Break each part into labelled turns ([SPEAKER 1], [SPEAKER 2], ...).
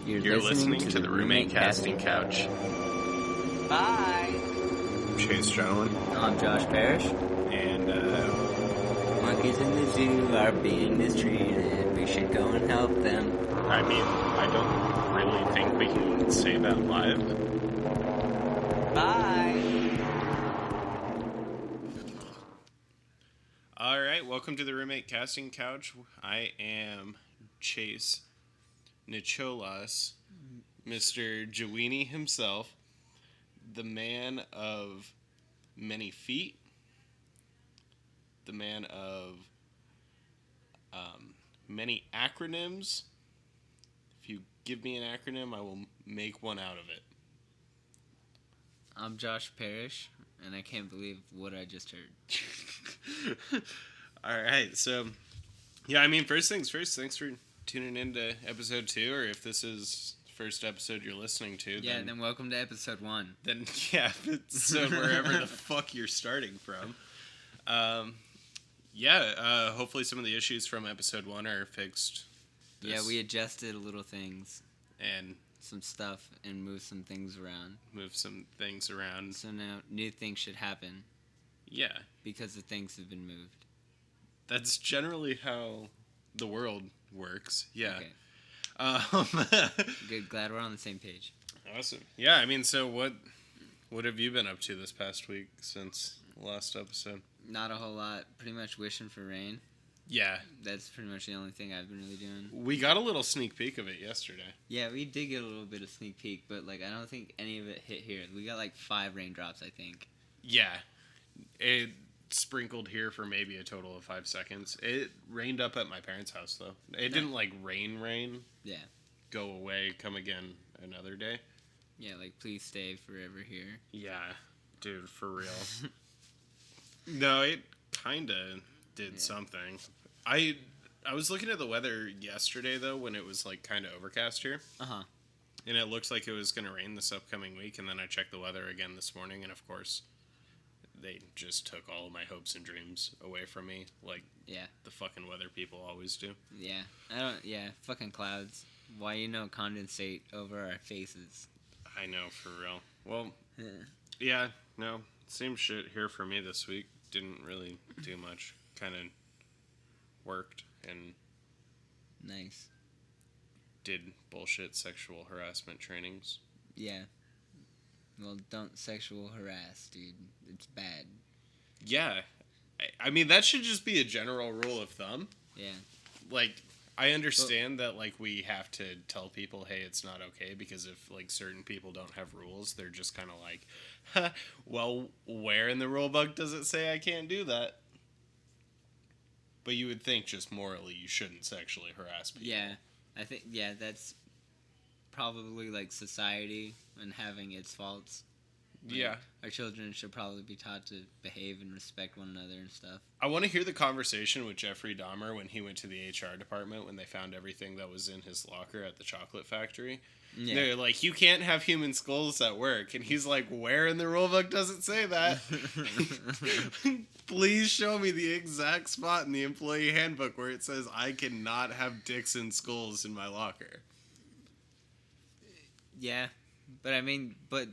[SPEAKER 1] You're listening to the Roommate Casting Couch.
[SPEAKER 2] Bye.
[SPEAKER 1] I'm Chase Jennewine.
[SPEAKER 3] I'm Josh Parrish.
[SPEAKER 1] And,
[SPEAKER 3] monkeys in the zoo are being mistreated. We should go and help them.
[SPEAKER 1] I mean, I don't really think we can say that live.
[SPEAKER 2] Bye.
[SPEAKER 1] Alright, welcome to the Roommate Casting Couch. I am Chase Nicholas, Mr. Jennewine himself, the man of many feet, the man of many acronyms. If you give me an acronym, I will make one out of it.
[SPEAKER 3] I'm Josh Parrish, and I can't believe what I just heard.
[SPEAKER 1] Alright, so, yeah, I mean, first things first, thanks for tuning into episode 2, or if this is the first episode you're listening to,
[SPEAKER 3] Yeah, then welcome to episode 1.
[SPEAKER 1] Then, yeah, it's wherever the fuck you're starting from. Hopefully some of the issues from episode 1 are fixed.
[SPEAKER 3] Yeah, we adjusted little things.
[SPEAKER 1] And
[SPEAKER 3] some stuff and moved some things around. So now new things should happen.
[SPEAKER 1] Yeah.
[SPEAKER 3] Because the things have been moved.
[SPEAKER 1] That's generally how the world works. Yeah.
[SPEAKER 3] Okay. Good. Glad we're on the same page.
[SPEAKER 1] Awesome. Yeah, I mean, so what have you been up to this past week since the last episode?
[SPEAKER 3] Not a whole lot. Pretty much wishing for rain.
[SPEAKER 1] Yeah.
[SPEAKER 3] That's pretty much the only thing I've been really doing.
[SPEAKER 1] We got a little sneak peek of it yesterday.
[SPEAKER 3] Yeah, we did get a little bit of sneak peek, but I don't think any of it hit here. We got 5 raindrops, I think.
[SPEAKER 1] Yeah. It sprinkled here for maybe a total of 5 seconds. It rained up at my parents' house, though. It didn't rain.
[SPEAKER 3] Yeah.
[SPEAKER 1] Go away, come again another day.
[SPEAKER 3] Yeah, please stay forever here.
[SPEAKER 1] Yeah, dude, for real. No, it kind of did something. I was looking at the weather yesterday, though, when it was, kind of overcast here.
[SPEAKER 3] Uh-huh.
[SPEAKER 1] And it looked like it was going to rain this upcoming week, and then I checked the weather again this morning, and of course, they just took all of my hopes and dreams away from me, the fucking weather people always do.
[SPEAKER 3] Yeah. Fucking clouds. Why condensate over our faces?
[SPEAKER 1] I know, for real. Well, yeah, no, same shit here for me this week. Didn't really do much. Kind of worked and
[SPEAKER 3] nice.
[SPEAKER 1] Did bullshit sexual harassment trainings.
[SPEAKER 3] Yeah. Well, don't sexual harass, dude. It's bad.
[SPEAKER 1] Yeah. I mean, that should just be a general rule of thumb.
[SPEAKER 3] Yeah.
[SPEAKER 1] I understand that, we have to tell people, hey, it's not okay, because if, certain people don't have rules, they're just kind of well, where in the rule book does it say I can't do that? But you would think just morally you shouldn't sexually harass people.
[SPEAKER 3] Yeah. I think, that's probably, society and having its faults.
[SPEAKER 1] Yeah.
[SPEAKER 3] Our children should probably be taught to behave and respect one another and stuff.
[SPEAKER 1] I want to hear the conversation with Jeffrey Dahmer when he went to the HR department when they found everything that was in his locker at the chocolate factory. Yeah. They're like, you can't have human skulls at work. And he's like, where in the rulebook does it say that? Please show me the exact spot in the employee handbook where it says I cannot have dicks and skulls in my locker.
[SPEAKER 3] Yeah. But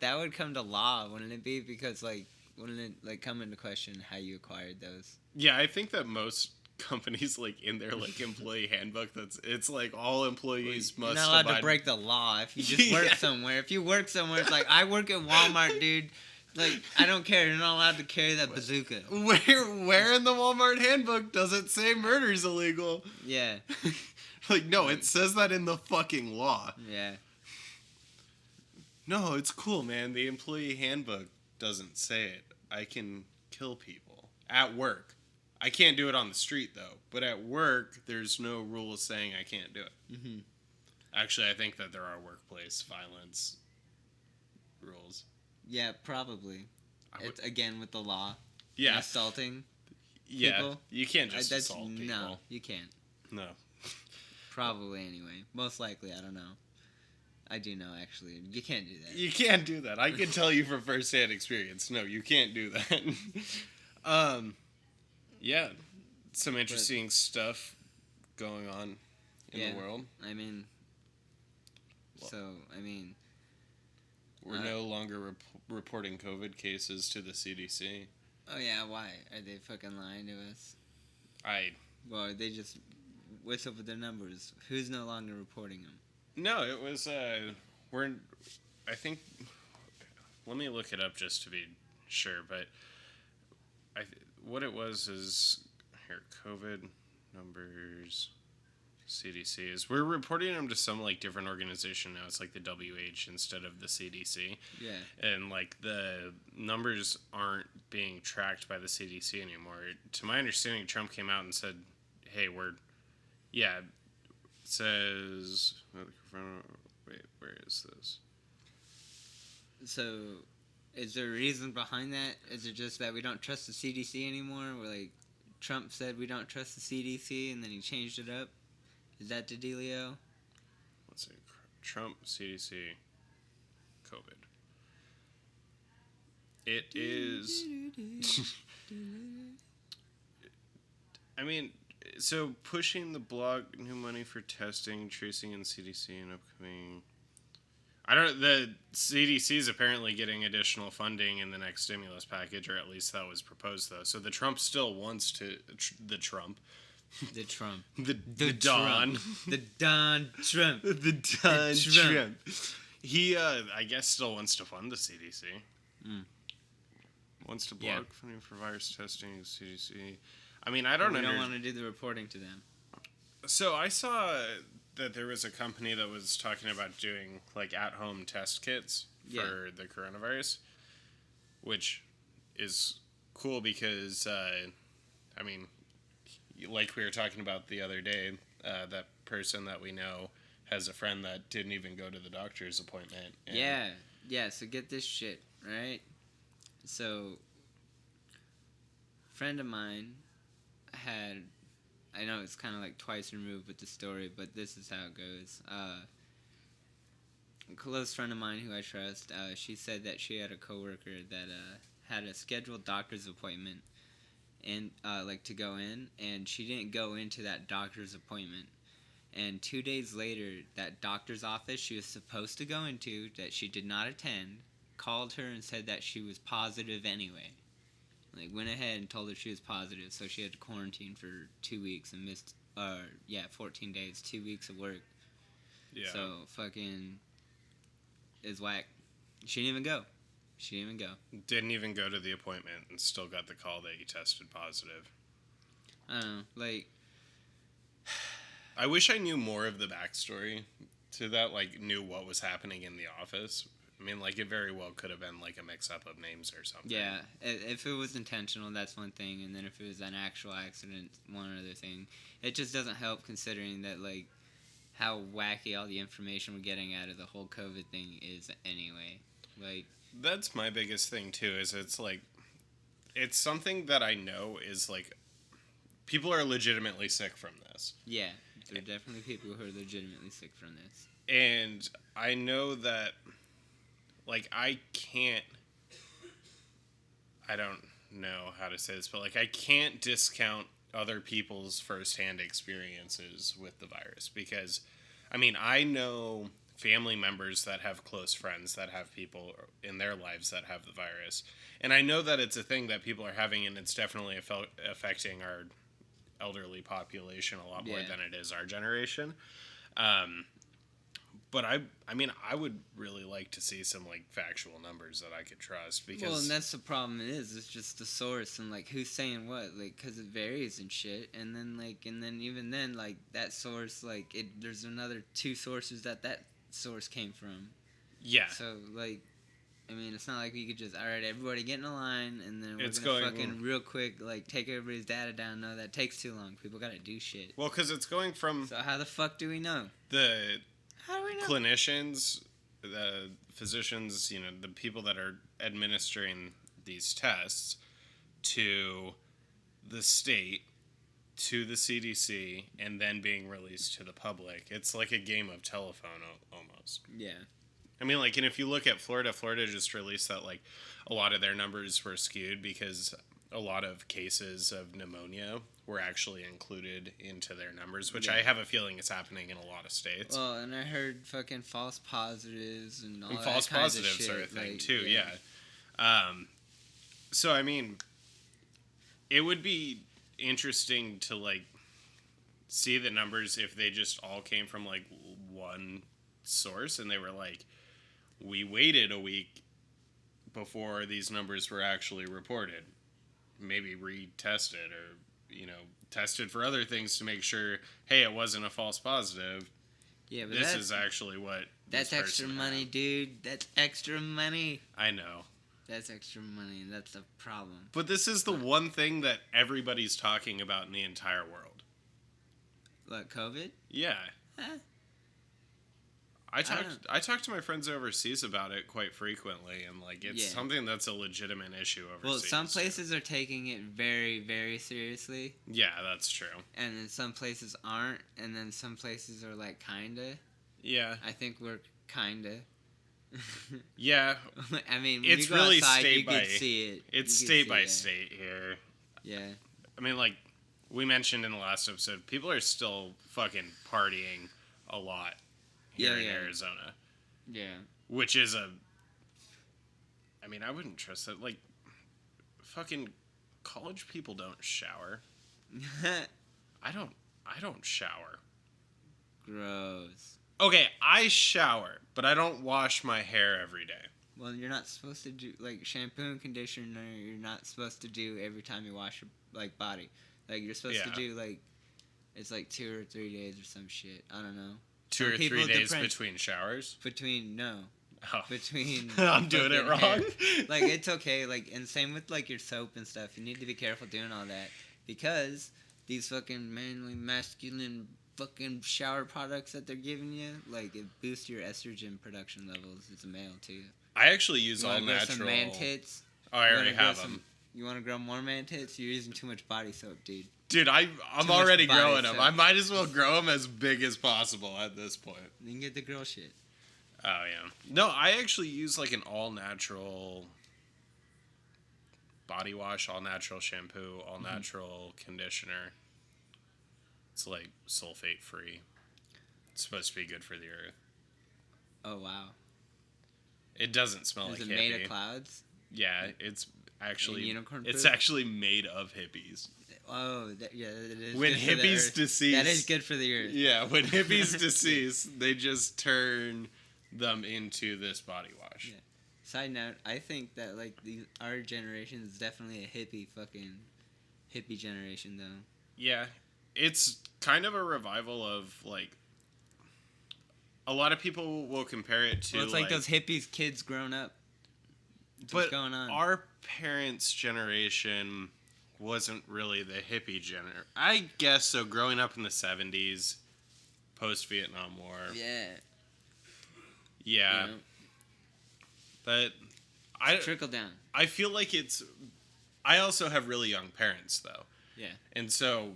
[SPEAKER 3] that would come to law, wouldn't it be? Because, wouldn't it, come into question how you acquired those?
[SPEAKER 1] Yeah, I think that most companies, in their, employee handbook, it's all employees must
[SPEAKER 3] You're not allowed to break the law if you just work somewhere. If you work somewhere, it's I work at Walmart, dude. I don't care. You're not allowed to carry that bazooka.
[SPEAKER 1] Where in the Walmart handbook does it say murder's illegal?
[SPEAKER 3] Yeah.
[SPEAKER 1] No, it says that in the fucking law.
[SPEAKER 3] Yeah.
[SPEAKER 1] No, it's cool, man. The employee handbook doesn't say it. I can kill people at work. I can't do it on the street, though. But at work, there's no rule saying I can't do it.
[SPEAKER 3] Mm-hmm.
[SPEAKER 1] Actually, I think that there are workplace violence rules.
[SPEAKER 3] Yeah, probably. It's, again, with the law.
[SPEAKER 1] Yeah.
[SPEAKER 3] And assaulting
[SPEAKER 1] yeah.
[SPEAKER 3] people.
[SPEAKER 1] You can't just assault people.
[SPEAKER 3] No, you can't.
[SPEAKER 1] No.
[SPEAKER 3] Probably, anyway. Most likely, I don't know. I do know, actually. You can't do that.
[SPEAKER 1] You can't do that. I can tell you from first-hand experience. No, you can't do that. Yeah. Some interesting stuff going on in the world.
[SPEAKER 3] I mean, So, I mean...
[SPEAKER 1] We're no longer reporting COVID cases to the CDC.
[SPEAKER 3] Oh, yeah, why? Are they fucking lying to us? Well, they just... What's up with their numbers? Who's no longer reporting them?
[SPEAKER 1] No, it was, I think... Let me look it up just to be sure, but... What it was is... Here, COVID numbers... CDC is we're reporting them to some like different organization now. It's like the WH instead of the CDC.
[SPEAKER 3] Yeah.
[SPEAKER 1] And like the numbers aren't being tracked by the CDC anymore. To my understanding, Trump came out and said, "Hey, it says wait, where is this?"
[SPEAKER 3] So, is there a reason behind that? Is it just that we don't trust the CDC anymore? Where like Trump said we don't trust the CDC and then he changed it up? Is that the dealio?
[SPEAKER 1] Let's see. Trump, CDC, COVID. It is... I mean, so pushing the block, new money for testing, tracing, and CDC and upcoming... The CDC is apparently getting additional funding in the next stimulus package, or at least that was proposed, though. So the Trump still wants to... The Trump...
[SPEAKER 3] The Trump.
[SPEAKER 1] The Don.
[SPEAKER 3] The Don Trump.
[SPEAKER 1] The Don Trump. He, I guess, still wants to fund the CDC. Wants to block funding for virus testing, CDC. I mean, I don't know.
[SPEAKER 3] We don't want to do the reporting to them.
[SPEAKER 1] So I saw that there was a company that was talking about doing, like, at-home test kits for the coronavirus, which is cool because, I mean... Like we were talking about the other day, that person that we know has a friend that didn't even go to the doctor's appointment.
[SPEAKER 3] Yeah, so get this shit, right? So, a friend of mine had, I know it's kind of like twice removed with the story, but this is how it goes. A close friend of mine who I trust, she said that she had a coworker that had a scheduled doctor's appointment and like to go in, and she didn't go into that doctor's appointment, and 2 days later that doctor's office she was supposed to go into that she did not attend called her and said that she was positive anyway. Like, went ahead and told her she was positive, so she had to quarantine for 2 weeks and missed 14 days, 2 weeks of work. So fucking is whack. She didn't even go.
[SPEAKER 1] Didn't even go to the appointment and still got the call that you tested positive.
[SPEAKER 3] I don't know, like...
[SPEAKER 1] I wish I knew more of the backstory to that, like, knew what was happening in the office. I mean, like, it very well could have been, like, a mix-up of names or something.
[SPEAKER 3] Yeah, if it was intentional, that's one thing, and then if it was an actual accident, one other thing. It just doesn't help considering that, like, how wacky all the information we're getting out of the whole COVID thing is anyway. Like...
[SPEAKER 1] That's my biggest thing, too, is it's, like, it's something that I know is, like, people are legitimately sick from this.
[SPEAKER 3] Yeah, there are definitely people who are legitimately sick from this.
[SPEAKER 1] And I know that, like, I don't know how to say this, but, like, I can't discount other people's firsthand experiences with the virus because, I mean, I know family members that have close friends that have people in their lives that have the virus. And I know that it's a thing that people are having, and it's definitely affecting our elderly population a lot more than it is our generation. But I mean, I would really like to see some, like, factual numbers that I could trust because...
[SPEAKER 3] Well, and that's the problem it's just the source and, like, who's saying what, like, because it varies and shit. And then, like, even then, like, that source, like, there's another 2 sources that source came from.
[SPEAKER 1] Yeah.
[SPEAKER 3] So, like, I mean, it's not like we could just, all right, everybody get in a line, and then we're going to fucking real quick, like, take everybody's data down. No, that takes too long. People got to do shit.
[SPEAKER 1] Well, because it's going from...
[SPEAKER 3] So how the fuck do we know?
[SPEAKER 1] How do we know? Clinicians, the physicians, you know, the people that are administering these tests to the state, to the CDC, and then being released to the public. It's like a game of telephone almost.
[SPEAKER 3] Yeah.
[SPEAKER 1] I mean, like, and if you look at Florida just released that, like, a lot of their numbers were skewed because a lot of cases of pneumonia were actually included into their numbers, which
[SPEAKER 3] Yeah.
[SPEAKER 1] I have a feeling is happening in a lot of states.
[SPEAKER 3] Well, and I heard fucking false positives and all
[SPEAKER 1] And
[SPEAKER 3] that
[SPEAKER 1] false
[SPEAKER 3] kinds of
[SPEAKER 1] positives
[SPEAKER 3] shit.
[SPEAKER 1] are a thing
[SPEAKER 3] like,
[SPEAKER 1] too, yeah. So I mean, it would be interesting to like see the numbers if they just all came from like one source and they were like, we waited a week before these numbers were actually reported. Maybe retested or, tested for other things to make sure, hey, it wasn't a false positive.
[SPEAKER 3] Yeah, but
[SPEAKER 1] This is actually what
[SPEAKER 3] that's
[SPEAKER 1] this
[SPEAKER 3] extra
[SPEAKER 1] person
[SPEAKER 3] money,
[SPEAKER 1] had.
[SPEAKER 3] dude. That's extra money.
[SPEAKER 1] I know.
[SPEAKER 3] That's extra money, and that's the problem.
[SPEAKER 1] But this is the one thing that everybody's talking about in the entire world.
[SPEAKER 3] What, COVID?
[SPEAKER 1] Yeah.
[SPEAKER 3] Huh?
[SPEAKER 1] I talk to my friends overseas about it quite frequently, and like it's
[SPEAKER 3] Yeah.
[SPEAKER 1] something that's a legitimate issue overseas.
[SPEAKER 3] Well, some places are taking it very, very seriously,
[SPEAKER 1] Yeah, that's true.
[SPEAKER 3] and then some places aren't, and then some places are like kinda.
[SPEAKER 1] Yeah.
[SPEAKER 3] I think we're kinda.
[SPEAKER 1] Yeah.
[SPEAKER 3] I mean, when
[SPEAKER 1] It's
[SPEAKER 3] you go
[SPEAKER 1] really
[SPEAKER 3] outside,
[SPEAKER 1] state
[SPEAKER 3] you
[SPEAKER 1] by
[SPEAKER 3] can see it.
[SPEAKER 1] It's
[SPEAKER 3] You can
[SPEAKER 1] state
[SPEAKER 3] see
[SPEAKER 1] by
[SPEAKER 3] it.
[SPEAKER 1] state here.
[SPEAKER 3] Yeah.
[SPEAKER 1] I mean, like we mentioned in the last episode, people are still fucking partying a lot here in Arizona.
[SPEAKER 3] Yeah.
[SPEAKER 1] Which is I mean, I wouldn't trust that. Like, fucking college people don't shower. I don't shower.
[SPEAKER 3] Gross.
[SPEAKER 1] Okay, I shower, but I don't wash my hair every day.
[SPEAKER 3] Well, you're not supposed to do like shampoo and conditioner. You're not supposed to do every time you wash your like body. Like you're supposed to
[SPEAKER 1] Yeah.
[SPEAKER 3] do like it's like 2 or 3 days or some shit. I don't know.
[SPEAKER 1] 2
[SPEAKER 3] Some
[SPEAKER 1] or 3
[SPEAKER 3] people
[SPEAKER 1] days
[SPEAKER 3] depend-
[SPEAKER 1] between showers.
[SPEAKER 3] Between
[SPEAKER 1] Oh.
[SPEAKER 3] between
[SPEAKER 1] I'm doing it
[SPEAKER 3] fucking hair.
[SPEAKER 1] wrong.
[SPEAKER 3] Like it's okay. Like and same with like your soap and stuff. You need to be careful doing all that because these fucking manly masculine fucking shower products that they're giving you, like it boosts your estrogen production levels as a male too.
[SPEAKER 1] I actually use
[SPEAKER 3] You
[SPEAKER 1] all
[SPEAKER 3] wanna grow
[SPEAKER 1] natural.
[SPEAKER 3] some man tits?
[SPEAKER 1] Oh, I
[SPEAKER 3] You
[SPEAKER 1] already
[SPEAKER 3] wanna grow
[SPEAKER 1] have
[SPEAKER 3] some-
[SPEAKER 1] them.
[SPEAKER 3] You want to grow more man tits? You're using too much body soap, dude.
[SPEAKER 1] Dude, I'm
[SPEAKER 3] much
[SPEAKER 1] already
[SPEAKER 3] body
[SPEAKER 1] growing them.
[SPEAKER 3] soap.
[SPEAKER 1] I might as well grow them as big as possible at this point.
[SPEAKER 3] You can get the girl shit.
[SPEAKER 1] Oh, yeah. No, I actually use like an all-natural body wash, all-natural shampoo, all-natural conditioner. It's like sulfate-free. It's supposed to be good for the earth.
[SPEAKER 3] Oh wow.
[SPEAKER 1] It doesn't smell
[SPEAKER 3] Is
[SPEAKER 1] like
[SPEAKER 3] it made
[SPEAKER 1] hippie.
[SPEAKER 3] of clouds?
[SPEAKER 1] Yeah, it's actually
[SPEAKER 3] And unicorn
[SPEAKER 1] it's
[SPEAKER 3] poop?
[SPEAKER 1] actually made of hippies.
[SPEAKER 3] Oh, yeah. It is
[SPEAKER 1] When
[SPEAKER 3] good for the
[SPEAKER 1] hippies
[SPEAKER 3] earth.
[SPEAKER 1] decease,
[SPEAKER 3] That is good for the earth.
[SPEAKER 1] Yeah, when hippies decease, they just turn them into this body wash.
[SPEAKER 3] Yeah. Side note, I think that like our generation is definitely a hippie generation though.
[SPEAKER 1] Yeah, it's kind of a revival of like a lot of people will compare it to
[SPEAKER 3] Well, it's like those hippies kids grown up. That's
[SPEAKER 1] but
[SPEAKER 3] what's going on.
[SPEAKER 1] our parents' generation wasn't really the hippie generation. I guess so. Growing up in the 70s, post-Vietnam War. Yeah.
[SPEAKER 3] You know,
[SPEAKER 1] But
[SPEAKER 3] trickle down.
[SPEAKER 1] I feel like it's... I also have really young parents, though.
[SPEAKER 3] Yeah.
[SPEAKER 1] And so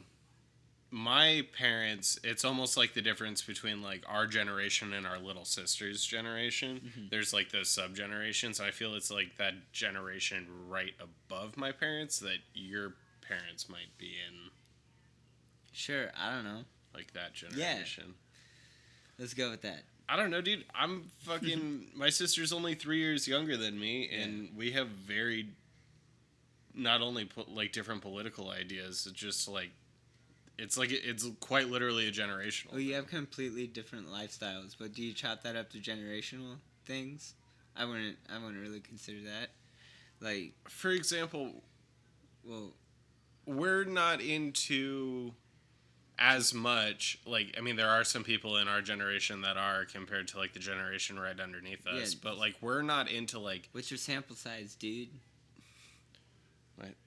[SPEAKER 1] my parents, it's almost like the difference between like our generation and our little sister's generation.
[SPEAKER 3] Mm-hmm.
[SPEAKER 1] There's like those sub-generations. I feel it's like that generation right above my parents that your parents might be in,
[SPEAKER 3] Sure, I don't know.
[SPEAKER 1] like that generation.
[SPEAKER 3] Let's go with that.
[SPEAKER 1] I don't know, dude. I'm fucking... my sister's only 3 years younger than me, and we have very... not only like different political ideas, it's just like... it's quite literally a generational
[SPEAKER 3] Well, you
[SPEAKER 1] thing.
[SPEAKER 3] have completely different lifestyles, but do you chop that up to generational things? I wouldn't really consider that. Like,
[SPEAKER 1] For example,
[SPEAKER 3] well,
[SPEAKER 1] we're not into as much, like, I mean, there are some people in our generation that are compared to, like, the generation right underneath us,
[SPEAKER 3] Yeah.
[SPEAKER 1] but, like, we're not into, like...
[SPEAKER 3] what's your sample size, dude?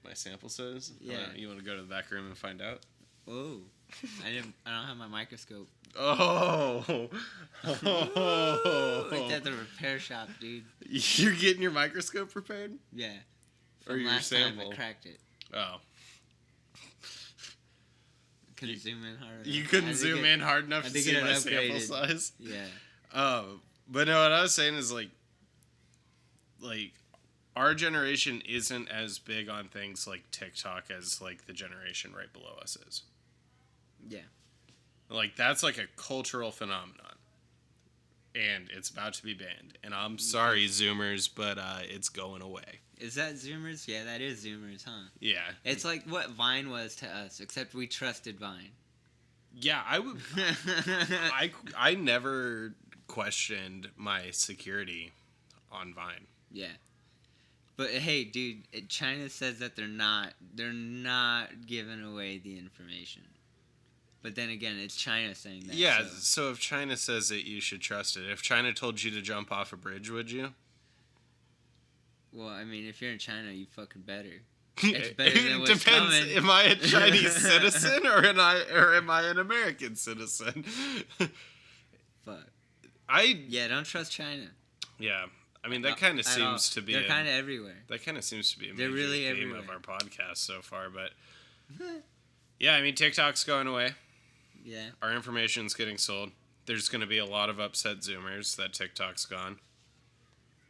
[SPEAKER 1] My sample size?
[SPEAKER 3] Yeah.
[SPEAKER 1] You want to go to the back room and find out?
[SPEAKER 3] Oh, I don't have my microscope.
[SPEAKER 1] Oh!
[SPEAKER 3] Like at the repair shop, dude.
[SPEAKER 1] You're getting your microscope repaired?
[SPEAKER 3] Yeah.
[SPEAKER 1] Or
[SPEAKER 3] From
[SPEAKER 1] your
[SPEAKER 3] last
[SPEAKER 1] sample?
[SPEAKER 3] time I cracked it.
[SPEAKER 1] Oh.
[SPEAKER 3] Couldn't zoom in hard enough.
[SPEAKER 1] You
[SPEAKER 3] I
[SPEAKER 1] couldn't
[SPEAKER 3] had to
[SPEAKER 1] zoom
[SPEAKER 3] get-
[SPEAKER 1] in hard enough
[SPEAKER 3] I
[SPEAKER 1] to
[SPEAKER 3] had to
[SPEAKER 1] see
[SPEAKER 3] get
[SPEAKER 1] my
[SPEAKER 3] it
[SPEAKER 1] sample
[SPEAKER 3] upgraded.
[SPEAKER 1] size?
[SPEAKER 3] Yeah.
[SPEAKER 1] But no, what I was saying is, like our generation isn't as big on things like TikTok as like the generation right below us is.
[SPEAKER 3] Yeah.
[SPEAKER 1] Like that's like a cultural phenomenon. And it's about to be banned. And I'm sorry, Zoomers, but it's going away.
[SPEAKER 3] Is that Zoomers? Yeah, that is Zoomers, huh?
[SPEAKER 1] Yeah.
[SPEAKER 3] It's like what Vine was to us, except we trusted Vine.
[SPEAKER 1] Yeah, I would. I never questioned my security on Vine.
[SPEAKER 3] Yeah. But hey, dude, China says that they're not giving away the information. But then again, it's China saying that.
[SPEAKER 1] Yeah, so if China says it, you should trust it. If China told you to jump off a bridge, would you?
[SPEAKER 3] Well, I mean, if you're in China, you fucking better. It's better than what's
[SPEAKER 1] depends.
[SPEAKER 3] coming.
[SPEAKER 1] Am I a Chinese citizen or am I an American citizen?
[SPEAKER 3] Fuck.
[SPEAKER 1] Yeah,
[SPEAKER 3] don't trust China.
[SPEAKER 1] Yeah. I mean, that kind of seems to be...
[SPEAKER 3] They're kind of everywhere.
[SPEAKER 1] That kind of seems to be a
[SPEAKER 3] They're
[SPEAKER 1] major
[SPEAKER 3] really
[SPEAKER 1] theme
[SPEAKER 3] everywhere.
[SPEAKER 1] of our podcast so far, but... Yeah, I mean, TikTok's going away.
[SPEAKER 3] Yeah.
[SPEAKER 1] Our information's getting sold. There's going to be a lot of upset Zoomers that TikTok's gone.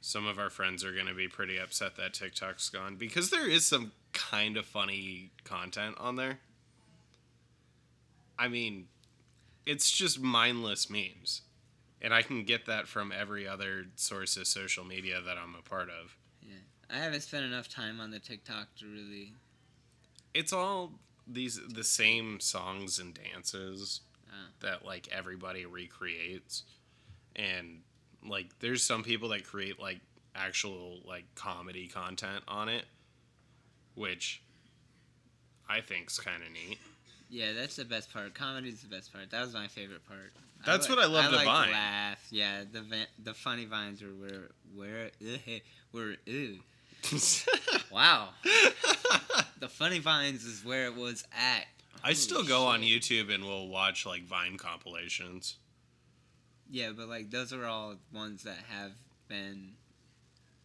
[SPEAKER 1] Some of our friends are going to be pretty upset that TikTok's gone because there is some kind of funny content on there. I mean, it's just mindless memes. And I can get that from every other source of social media that I'm a part of.
[SPEAKER 3] Yeah. I haven't spent enough time on the TikTok to really...
[SPEAKER 1] It's all the same songs and dances that, like, everybody recreates. And, like, there's some people that create, like, actual, like, comedy content on it, which I think's kind of neat.
[SPEAKER 3] Yeah, that's the best part. Comedy's the best part. That was my favorite part.
[SPEAKER 1] That's what I love the Vine.
[SPEAKER 3] Laugh. Yeah, the funny Vines were ew. Wow. The funny Vines is where it was at.
[SPEAKER 1] I still go on YouTube and will watch, like, Vine compilations.
[SPEAKER 3] Yeah, but, like, those are all ones that have been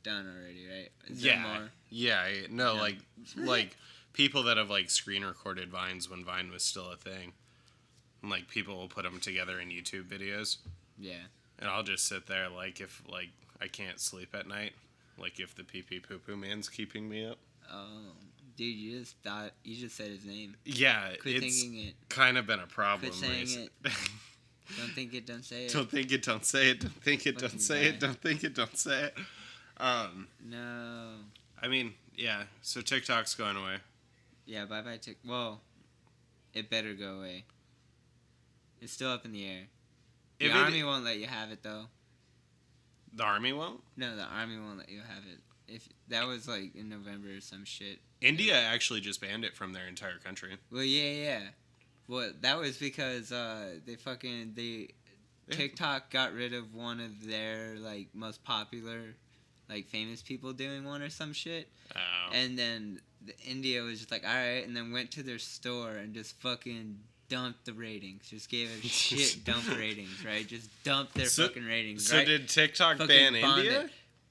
[SPEAKER 3] done already, right? Is
[SPEAKER 1] Yeah.
[SPEAKER 3] there more?
[SPEAKER 1] Yeah, no, like people that have, like, screen recorded Vines when Vine was still a thing. And, like, people will put them together in YouTube videos.
[SPEAKER 3] Yeah.
[SPEAKER 1] And I'll just sit there, like, if, like, I can't sleep at night. Like, if the pee-pee poo-poo man's keeping me up.
[SPEAKER 3] Oh, dude, you just said his name.
[SPEAKER 1] Yeah,
[SPEAKER 3] Quit
[SPEAKER 1] it's
[SPEAKER 3] thinking it.
[SPEAKER 1] kind of been a problem.
[SPEAKER 3] Quit saying it. Don't think it, don't say it.
[SPEAKER 1] Don't think it, don't say it. Don't think it, don't say it. Don't think it, don't say it.
[SPEAKER 3] No.
[SPEAKER 1] I mean, yeah, so TikTok's going away.
[SPEAKER 3] Yeah, bye-bye TikTok. Well, it better go away. It's still up in the air. The army won't let you have it, though.
[SPEAKER 1] The army won't?
[SPEAKER 3] No, the army won't let you have it. If that was, like, in November or some shit.
[SPEAKER 1] India actually just banned it from their entire country.
[SPEAKER 3] Well, yeah. Well, that was because TikTok got rid of one of their, like, most popular, like, famous people doing one or some shit.
[SPEAKER 1] Oh.
[SPEAKER 3] And then India was just like, alright, and then went to their store and just fucking dumped the ratings. Just gave it shit dump ratings, right? Just dumped their fucking ratings,
[SPEAKER 1] so
[SPEAKER 3] right?
[SPEAKER 1] did TikTok
[SPEAKER 3] fucking
[SPEAKER 1] ban India?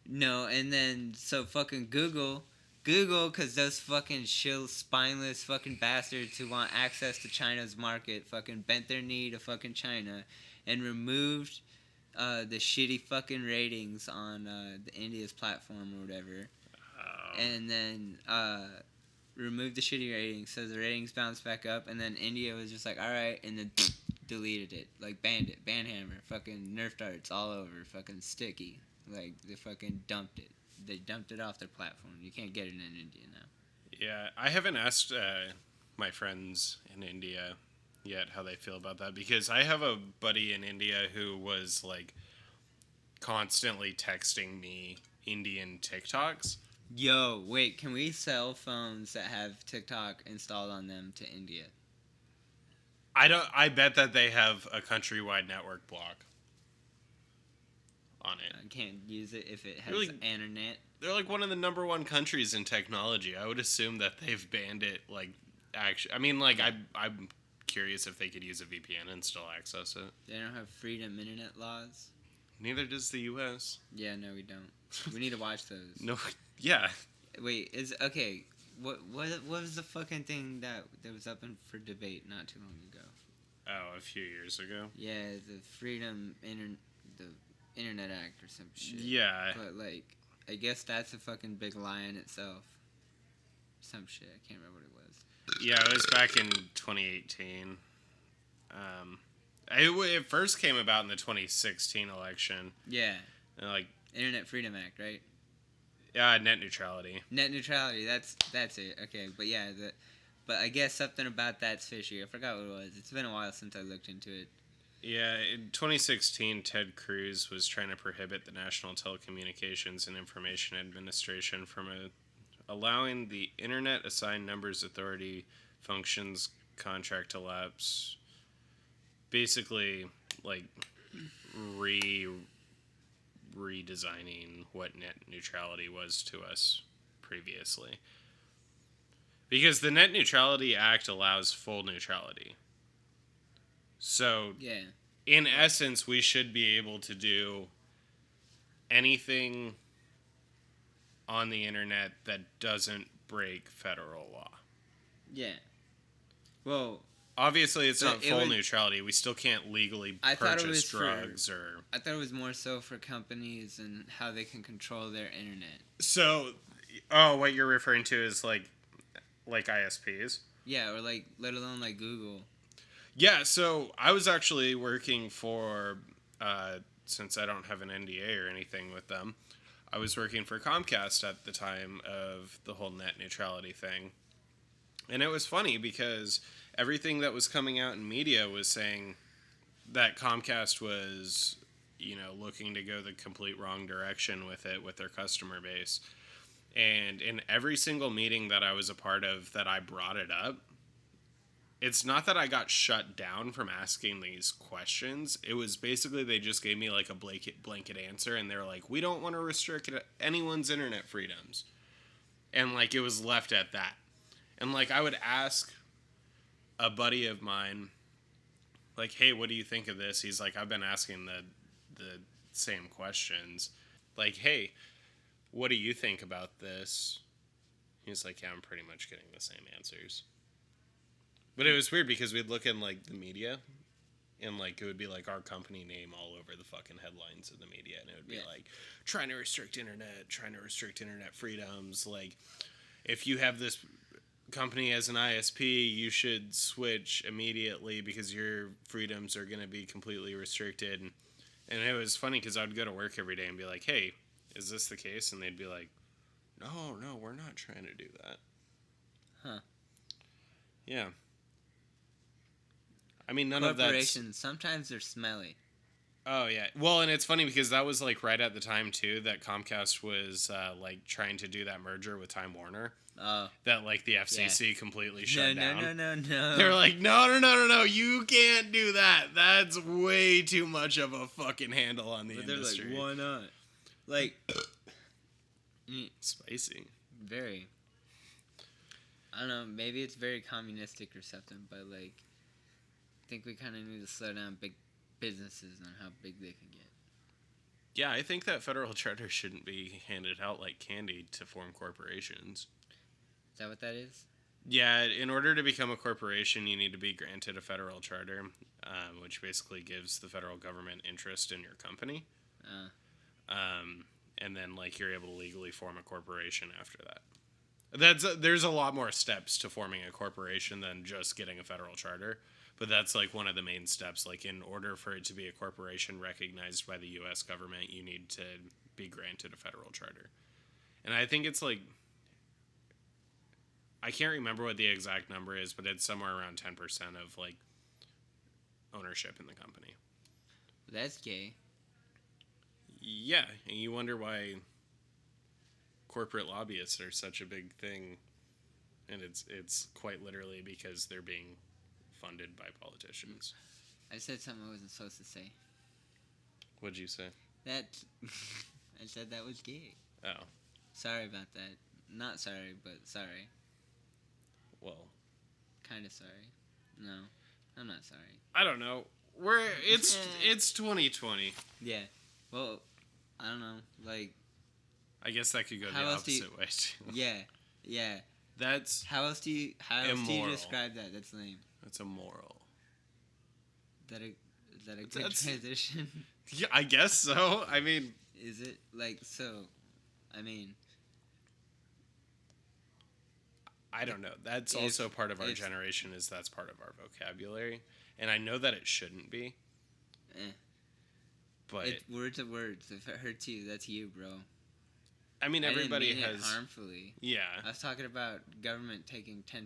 [SPEAKER 3] No, and then, so fucking Google, because those fucking spineless fucking bastards who want access to China's market fucking bent their knee to fucking China and removed the shitty fucking ratings on the India's platform or whatever.
[SPEAKER 1] Oh.
[SPEAKER 3] And then removed the shitty ratings, so the ratings bounced back up, and then India was just like, alright, and then deleted it. Like, banned it. Banhammer. Fucking Nerf darts all over. Fucking sticky. Like, they fucking dumped it. They dumped it off their platform. You can't get it in India now.
[SPEAKER 1] Yeah, I haven't asked my friends in India yet how they feel about that, because I have a buddy in India who was, like, constantly texting me Indian TikToks.
[SPEAKER 3] Yo, wait, can we sell phones that have TikTok installed on them to India?
[SPEAKER 1] I bet that they have a countrywide network block on it.
[SPEAKER 3] I can't use it if it has
[SPEAKER 1] Really?
[SPEAKER 3] internet.
[SPEAKER 1] They're like one of the number one countries in technology. I would assume that they've banned it. Like, actually, I mean, like, I'm curious if they could use a VPN and still access it.
[SPEAKER 3] They don't have freedom internet laws.
[SPEAKER 1] Neither does the U.S.
[SPEAKER 3] Yeah, no, we don't. We need to watch those.
[SPEAKER 1] No, yeah.
[SPEAKER 3] Wait, okay? What was the fucking thing that was up for debate not too long ago?
[SPEAKER 1] Oh, a few years ago.
[SPEAKER 3] Yeah, the Internet Act or some shit.
[SPEAKER 1] Yeah.
[SPEAKER 3] But like, I guess that's a fucking big lie in itself. Some shit. I can't remember what it was.
[SPEAKER 1] Yeah, it was back in 2018. It first came about in the 2016 election.
[SPEAKER 3] Yeah.
[SPEAKER 1] Like
[SPEAKER 3] Internet Freedom Act, right?
[SPEAKER 1] net neutrality.
[SPEAKER 3] Net neutrality. That's it. Okay, but yeah, but I guess something about that's fishy. I forgot what it was. It's been a while since I looked into it.
[SPEAKER 1] Yeah, in 2016, Ted Cruz was trying to prohibit the National Telecommunications and Information Administration from allowing the Internet Assigned Numbers Authority functions contract to lapse. Basically, like, redesigning what net neutrality was to us previously. Because the Net Neutrality Act allows full neutrality. So,
[SPEAKER 3] Yeah.
[SPEAKER 1] in essence, we should be able to do anything on the internet that doesn't break federal law.
[SPEAKER 3] Yeah. Well,
[SPEAKER 1] obviously, it's not full
[SPEAKER 3] would,
[SPEAKER 1] neutrality. We still can't legally purchase drugs or.
[SPEAKER 3] I thought it was more so for companies and how they can control their internet.
[SPEAKER 1] So, what you're referring to is like ISPs.
[SPEAKER 3] Yeah, or like let alone like Google.
[SPEAKER 1] Yeah, so I was actually working for, since I don't have an NDA or anything with them, I was working for Comcast at the time of the whole net neutrality thing. And it was funny because everything that was coming out in media was saying that Comcast was, looking to go the complete wrong direction with it, with their customer base. And in every single meeting that I was a part of that I brought it up, it's not that I got shut down from asking these questions. It was basically they just gave me like a blanket answer, and they're like, we don't want to restrict anyone's internet freedoms. And like it was left at that. And like I would ask a buddy of mine, like, hey, what do you think of this? He's like, I've been asking the same questions. Like, hey, what do you think about this? He's like, yeah, I'm pretty much getting the same answers. But it was weird because we'd look in, like, the media, and, like, it would be, like, our company name all over the fucking headlines of the media, and it would be, like, trying to restrict internet freedoms, like, if you have this company as an ISP, you should switch immediately because your freedoms are going to be completely restricted, and it was funny because I would go to work every day and be like, hey, is this the case? And they'd be like, no, we're not trying to do that.
[SPEAKER 3] Huh.
[SPEAKER 1] Yeah. I mean, none of that.
[SPEAKER 3] Corporations, sometimes they're smelly.
[SPEAKER 1] Oh, yeah. Well, and it's funny because that was, like, right at the time, too, that Comcast was, like, trying to do that merger with Time Warner.
[SPEAKER 3] Oh.
[SPEAKER 1] That, like, the FCC completely shut down.
[SPEAKER 3] No.
[SPEAKER 1] They're like, no, you can't do that. That's way too much of a fucking handle on the industry.
[SPEAKER 3] They're like, why not? Like...
[SPEAKER 1] Spicy.
[SPEAKER 3] Very. I don't know, maybe it's very communistic or something, but, like... I think we kind of need to slow down big businesses on how big they can get.
[SPEAKER 1] Yeah, I think that federal charter shouldn't be handed out like candy to form corporations.
[SPEAKER 3] Is that what that is?
[SPEAKER 1] Yeah, in order to become a corporation, you need to be granted a federal charter, which basically gives the federal government interest in your company. And then, like, you're able to legally form a corporation after that. There's a lot more steps to forming a corporation than just getting a federal charter. But that's, like, one of the main steps. Like, in order for it to be a corporation recognized by the U.S. government, you need to be granted a federal charter. And I think it's, like... I can't remember what the exact number is, but it's somewhere around 10% of, like, ownership in the company.
[SPEAKER 3] That's gay.
[SPEAKER 1] Yeah, and you wonder why corporate lobbyists are such a big thing. And it's quite literally because they're being... funded by politicians.
[SPEAKER 3] I said something I wasn't supposed to say.
[SPEAKER 1] What'd you say?
[SPEAKER 3] I said that was gay.
[SPEAKER 1] Oh.
[SPEAKER 3] Sorry about that. Not sorry, but sorry.
[SPEAKER 1] Well.
[SPEAKER 3] Kind of sorry. No, I'm not sorry.
[SPEAKER 1] I don't know. It's 2020.
[SPEAKER 3] Yeah. Well, I don't know. Like.
[SPEAKER 1] I guess that could go the opposite way too.
[SPEAKER 3] Yeah.
[SPEAKER 1] That's.
[SPEAKER 3] How else do you describe that? That's lame.
[SPEAKER 1] That's immoral.
[SPEAKER 3] Is that a good transition?
[SPEAKER 1] Yeah, I guess so. I mean,
[SPEAKER 3] is it like so? I mean,
[SPEAKER 1] I don't know. That's also part of our generation. Is that's part of our vocabulary, and I know that it shouldn't be. But
[SPEAKER 3] word to words. If it hurts you, that's you, bro.
[SPEAKER 1] I mean, everybody
[SPEAKER 3] I didn't mean
[SPEAKER 1] has
[SPEAKER 3] it harmfully.
[SPEAKER 1] Yeah.
[SPEAKER 3] I was talking about government taking 10%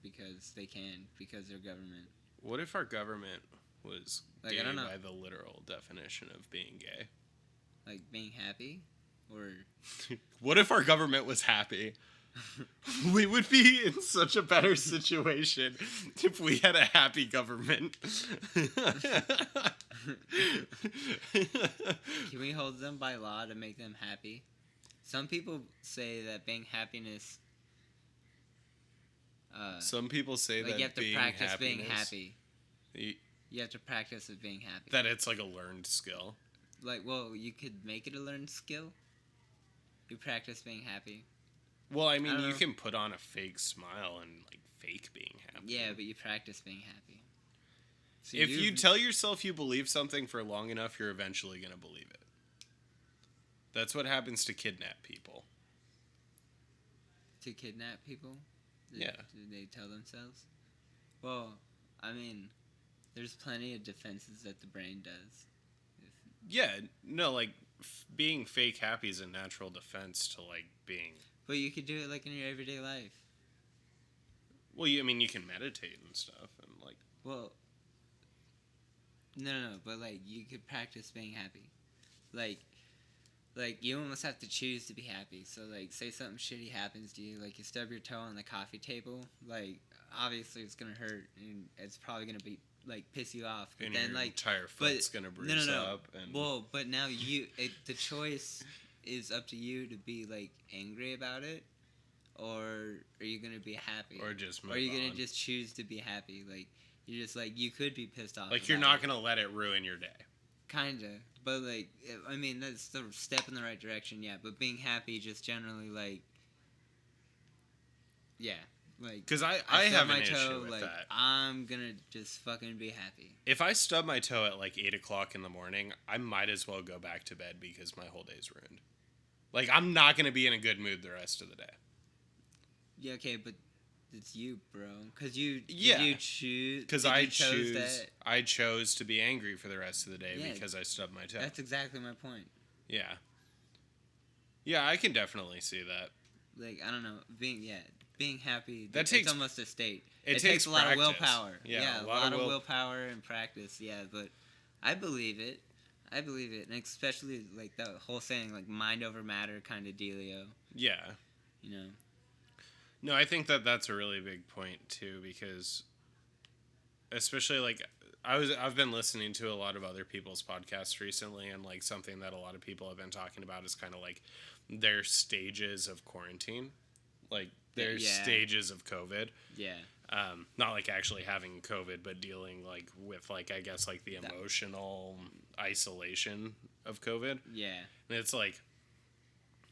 [SPEAKER 3] because they can, because they're government.
[SPEAKER 1] What if our government was
[SPEAKER 3] Like,
[SPEAKER 1] gay
[SPEAKER 3] I don't know.
[SPEAKER 1] by the literal definition of being gay?
[SPEAKER 3] Like being happy, or
[SPEAKER 1] What if our government was happy? We would be in such a better situation if we had a happy government.
[SPEAKER 3] can we hold them by law to make them happy? Some people say that being happiness.
[SPEAKER 1] Some people say
[SPEAKER 3] like
[SPEAKER 1] that
[SPEAKER 3] you have to
[SPEAKER 1] being
[SPEAKER 3] practice being
[SPEAKER 1] happiness-
[SPEAKER 3] happy. You have to practice of being happy.
[SPEAKER 1] That it's like a learned skill.
[SPEAKER 3] Like, well, you could make it a learned skill. You practice being happy.
[SPEAKER 1] Well, I mean,
[SPEAKER 3] I don't
[SPEAKER 1] you
[SPEAKER 3] know.
[SPEAKER 1] can put on a fake smile and like fake being happy.
[SPEAKER 3] Yeah, but you practice being happy. So
[SPEAKER 1] If you tell yourself you believe something for long enough, you're eventually going to believe it. That's what happens to kidnap people.
[SPEAKER 3] to kidnap people,
[SPEAKER 1] Yeah.
[SPEAKER 3] do they tell themselves? Well, I mean, there's plenty of defenses that the brain does.
[SPEAKER 1] Yeah, no, like being fake happy is a natural defense to like being.
[SPEAKER 3] But you could do it like in your everyday life.
[SPEAKER 1] Well, I mean, you can meditate and stuff, and like.
[SPEAKER 3] Well, no, but like you could practice being happy, like you almost have to choose to be happy. So like, say something shitty happens to you, like you stub your toe on the coffee table, like obviously it's gonna hurt and it's probably gonna be like piss you off. But
[SPEAKER 1] And
[SPEAKER 3] then
[SPEAKER 1] your
[SPEAKER 3] like
[SPEAKER 1] entire foot's gonna bruise up. And
[SPEAKER 3] Well, but now the choice is up to you to be like angry about it, or are you gonna be happy,
[SPEAKER 1] or just move
[SPEAKER 3] or are you gonna
[SPEAKER 1] on.
[SPEAKER 3] just choose to be happy? Like you're just like you could be pissed off.
[SPEAKER 1] Like you're
[SPEAKER 3] about
[SPEAKER 1] not
[SPEAKER 3] it.
[SPEAKER 1] gonna let it ruin your day.
[SPEAKER 3] Kinda, but like I mean that's the step in the right direction, yeah. But being happy, just generally like, yeah, like
[SPEAKER 1] Because I
[SPEAKER 3] stub
[SPEAKER 1] have
[SPEAKER 3] my
[SPEAKER 1] an issue
[SPEAKER 3] toe,
[SPEAKER 1] with
[SPEAKER 3] like
[SPEAKER 1] that.
[SPEAKER 3] I'm gonna just fucking be happy.
[SPEAKER 1] If I stub my toe at like 8 o'clock in the morning, I might as well go back to bed because my whole day's ruined. Like I'm not gonna be in a good mood the rest of the day.
[SPEAKER 3] Yeah, okay, but it's you, bro. Cause you
[SPEAKER 1] Yeah.
[SPEAKER 3] did you choose
[SPEAKER 1] Because
[SPEAKER 3] did
[SPEAKER 1] I
[SPEAKER 3] you chose
[SPEAKER 1] choose
[SPEAKER 3] that?
[SPEAKER 1] I chose to be angry for the rest of the day
[SPEAKER 3] Yeah.
[SPEAKER 1] because I stubbed my toe.
[SPEAKER 3] That's exactly my point.
[SPEAKER 1] Yeah. Yeah, I can definitely see that.
[SPEAKER 3] Like I don't know, being happy.
[SPEAKER 1] That
[SPEAKER 3] it's
[SPEAKER 1] takes-
[SPEAKER 3] almost a state.
[SPEAKER 1] It
[SPEAKER 3] takes a lot
[SPEAKER 1] practice.
[SPEAKER 3] of willpower.
[SPEAKER 1] Yeah,
[SPEAKER 3] a lot of willpower and practice. Yeah, but I believe it. And especially like the whole saying, like mind over matter kind of dealio.
[SPEAKER 1] Yeah.
[SPEAKER 3] You know.
[SPEAKER 1] No, I think that that's a really big point too, because especially like I've been listening to a lot of other people's podcasts recently, and like something that a lot of people have been talking about is kind of like their stages of quarantine, like their stages of COVID.
[SPEAKER 3] Yeah.
[SPEAKER 1] Not like actually having COVID, but dealing like with like I guess like the emotional isolation of COVID.
[SPEAKER 3] Yeah.
[SPEAKER 1] And it's like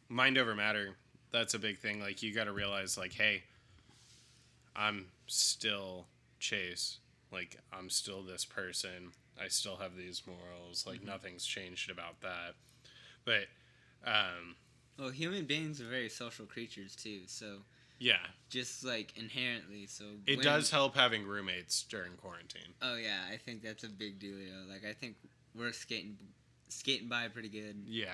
[SPEAKER 1] mind over matter. That's a big thing. Like you got to realize like, hey, I'm still Chase. Like I'm still this person. I still have these morals. Like nothing's changed about that. But
[SPEAKER 3] Well, human beings are very social creatures too. So
[SPEAKER 1] yeah,
[SPEAKER 3] just like inherently. So
[SPEAKER 1] it does help having roommates during quarantine.
[SPEAKER 3] Oh yeah, I think that's a big dealio. Like I think we're skating by pretty good.
[SPEAKER 1] Yeah.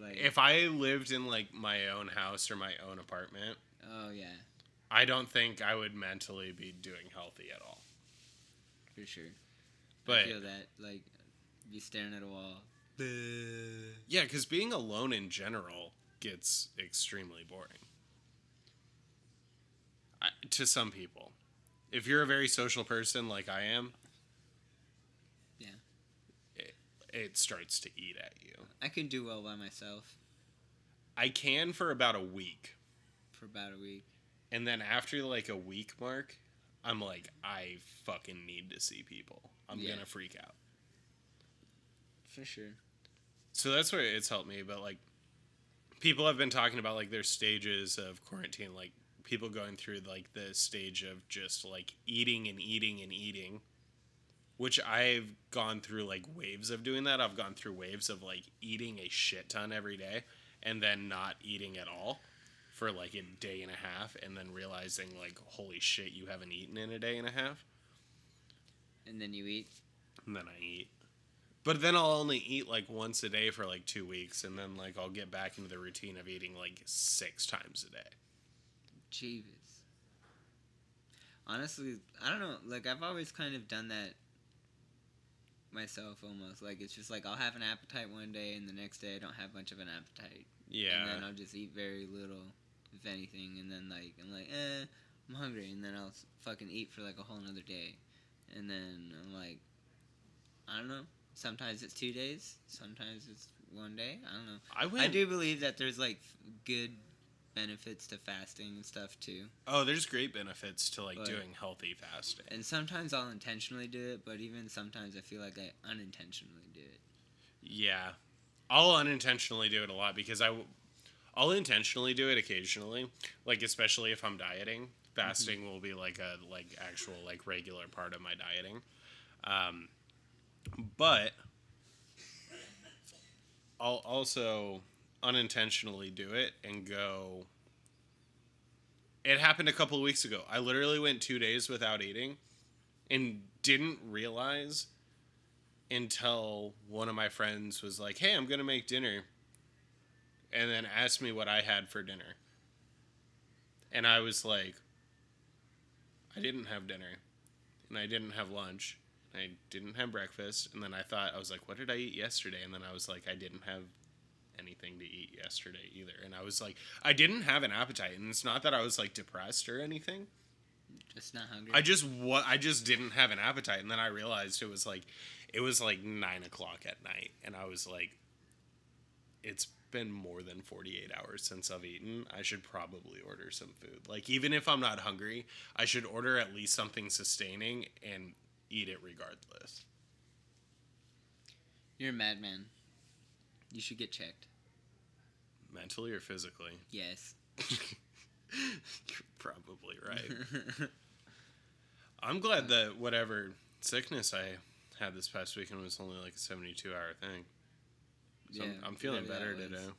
[SPEAKER 3] Like
[SPEAKER 1] If I lived in like my own house or my own apartment,
[SPEAKER 3] oh yeah,
[SPEAKER 1] I don't think I would mentally be doing healthy at all.
[SPEAKER 3] for sure.
[SPEAKER 1] But
[SPEAKER 3] I feel that like you staring at a wall.
[SPEAKER 1] yeah, because being alone in general gets extremely boring. To some people. If you're a very social person like I am,
[SPEAKER 3] Yeah.
[SPEAKER 1] it starts to eat at you.
[SPEAKER 3] I can do well by myself
[SPEAKER 1] I can for about a week.
[SPEAKER 3] for about a week.
[SPEAKER 1] And then after like a week mark, I'm like, I fucking need to see people. I'm
[SPEAKER 3] Yeah.
[SPEAKER 1] gonna freak out.
[SPEAKER 3] For sure.
[SPEAKER 1] So that's where it's helped me. But like, people have been talking about like their stages of quarantine, like people going through like the stage of just like eating and eating and eating, which I've gone through like waves of doing that. I've gone through waves of like eating a shit ton every day and then not eating at all for like a day and a half, and then realizing like, holy shit, you haven't eaten in a day and a half.
[SPEAKER 3] And then you eat.
[SPEAKER 1] And then I eat. But then I'll only eat like once a day for like 2 weeks, and then like I'll get back into the routine of eating like 6 times a day.
[SPEAKER 3] Jeeves. Honestly, I don't know. Like, I've always kind of done that myself almost. Like, it's just like I'll have an appetite one day, and the next day I don't have much of an appetite.
[SPEAKER 1] Yeah.
[SPEAKER 3] And then I'll just eat very little, if anything, and then like I'm like, I'm hungry, and then I'll fucking eat for like a whole nother day, and then I'm like, I don't know. Sometimes it's 2 days, sometimes it's 1 day. I don't know. I do believe that there's like good benefits to fasting and stuff too.
[SPEAKER 1] Oh, there's great benefits to like doing healthy fasting. And
[SPEAKER 3] sometimes I'll intentionally do it, but even sometimes I feel like I unintentionally do it.
[SPEAKER 1] Yeah. I'll unintentionally do it a lot because I'll intentionally do it occasionally, like especially if I'm dieting. Fasting will be like a actual like regular part of my dieting. But I'll also unintentionally do it and go. It happened a couple of weeks ago. I literally went 2 days without eating and didn't realize until one of my friends was like, hey, I'm going to make dinner. And then asked me what I had for dinner. And I was like, I didn't have dinner. And I didn't have lunch. I didn't have breakfast. And then I was like, what did I eat yesterday? And then I was like, I didn't have anything to eat yesterday either. And I was like, I didn't have an appetite. And it's not that I was like depressed or anything.
[SPEAKER 3] Just not hungry.
[SPEAKER 1] I just didn't have an appetite. And then I realized it was like 9 o'clock at night. And I was like, it's been more than 48 hours since I've eaten. I should probably order some food. Like, even if I'm not hungry, I should order at least something sustaining and eat it regardless.
[SPEAKER 3] You're a madman. You should get checked.
[SPEAKER 1] Mentally or physically?
[SPEAKER 3] Yes.
[SPEAKER 1] You're probably right. I'm glad that whatever sickness I had this past weekend was only like a 72-hour thing. So yeah, I'm feeling better today.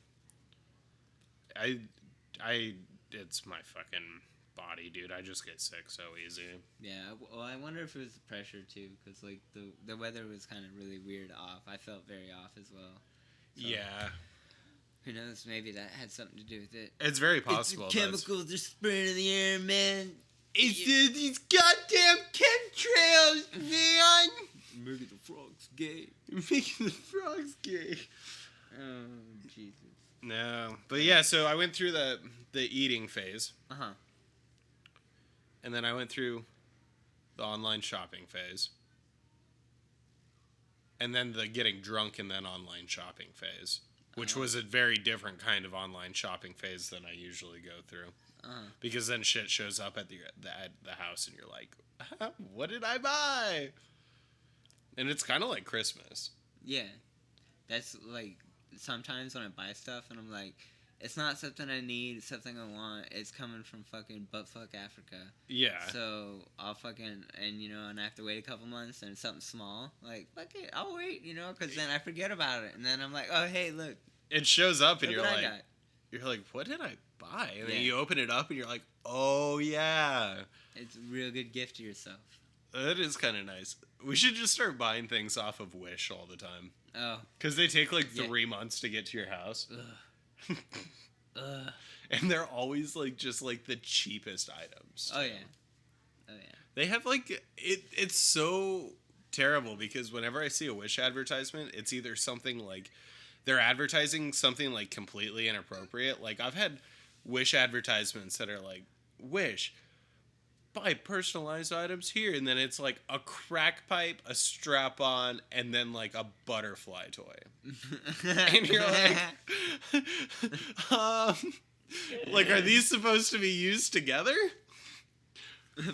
[SPEAKER 1] It's my fucking body, dude. I just get sick so easy.
[SPEAKER 3] Yeah, well, I wonder if it was the pressure too, because like the weather was kind of really weird off. I felt very off as well. So,
[SPEAKER 1] yeah.
[SPEAKER 3] Who knows? Maybe that had something to do with it.
[SPEAKER 1] It's very possible.
[SPEAKER 3] It's the chemicals are spraying in the air, man.
[SPEAKER 1] It's these goddamn chemtrails, man.
[SPEAKER 3] Making the frogs gay.
[SPEAKER 1] Making the frogs gay.
[SPEAKER 3] Oh, Jesus.
[SPEAKER 1] No. But yeah, so I went through the eating phase.
[SPEAKER 3] Uh-huh.
[SPEAKER 1] And then I went through the online shopping phase. And then the getting drunk and then online shopping phase. Which was a very different kind of online shopping phase than I usually go through. Because then shit shows up at the house and you're like, what did I buy? And it's kind of like Christmas.
[SPEAKER 3] Yeah. That's like, sometimes when I buy stuff and I'm like, it's not something I need, it's something I want, it's coming from fucking buttfuck Africa.
[SPEAKER 1] Yeah.
[SPEAKER 3] So I'll fucking, and I have to wait a couple months and it's something small. Like, fuck it, I'll wait, because then I forget about it. And then I'm like, oh, hey, look.
[SPEAKER 1] It shows up and you're like, what did I buy? And then you open it up and you're like, oh, yeah.
[SPEAKER 3] It's a real good gift to yourself.
[SPEAKER 1] That is kind of nice. We should just start buying things off of Wish all the time.
[SPEAKER 3] Oh.
[SPEAKER 1] Because they take like 3 months to get to your house.
[SPEAKER 3] Ugh. Ugh.
[SPEAKER 1] And they're always like just like the cheapest items.
[SPEAKER 3] Oh, yeah.
[SPEAKER 1] They have like, it's so terrible because whenever I see a Wish advertisement, it's either something like, they're advertising something like completely inappropriate. Like I've had Wish advertisements that are like, Wish, buy personalized items here. And then it's like a crack pipe, a strap-on, and then like a butterfly toy. And you're like, like, are these supposed to be used together?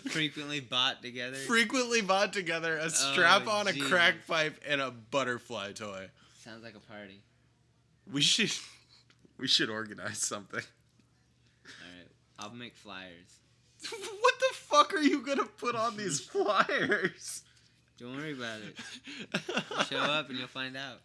[SPEAKER 3] Frequently bought together,
[SPEAKER 1] a strap-on, a crack pipe, and a butterfly toy.
[SPEAKER 3] Sounds like a party.
[SPEAKER 1] We should organize something.
[SPEAKER 3] Alright, I'll make flyers.
[SPEAKER 1] What the fuck are you gonna put on these flyers?
[SPEAKER 3] Don't worry about it. Show up and you'll find out.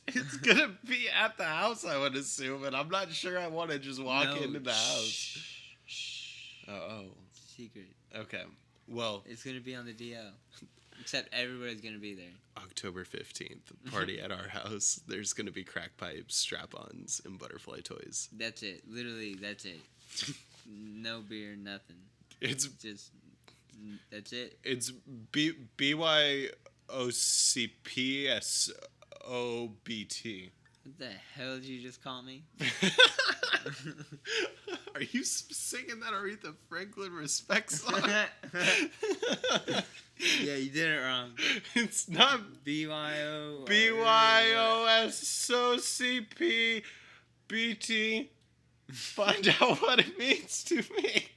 [SPEAKER 1] It's gonna be at the house, I would assume, and I'm not sure I want to just walk into the house.
[SPEAKER 3] Shh.
[SPEAKER 1] Oh.
[SPEAKER 3] Secret.
[SPEAKER 1] Okay. Well,
[SPEAKER 3] It's gonna be on the DL. Except everybody's gonna be there.
[SPEAKER 1] October 15th, party at our house. There's going to be crack pipes, strap-ons, and butterfly toys.
[SPEAKER 3] That's it. Literally, that's it. No beer, nothing.
[SPEAKER 1] It's
[SPEAKER 3] Just that's it.
[SPEAKER 1] It's BYOCPSOBT.
[SPEAKER 3] What the hell did you just call me?
[SPEAKER 1] Are you singing that Aretha Franklin respect song?
[SPEAKER 3] Yeah, you did it wrong.
[SPEAKER 1] It's not
[SPEAKER 3] BYO.
[SPEAKER 1] BYOSOCPBT. Find out what it means to me.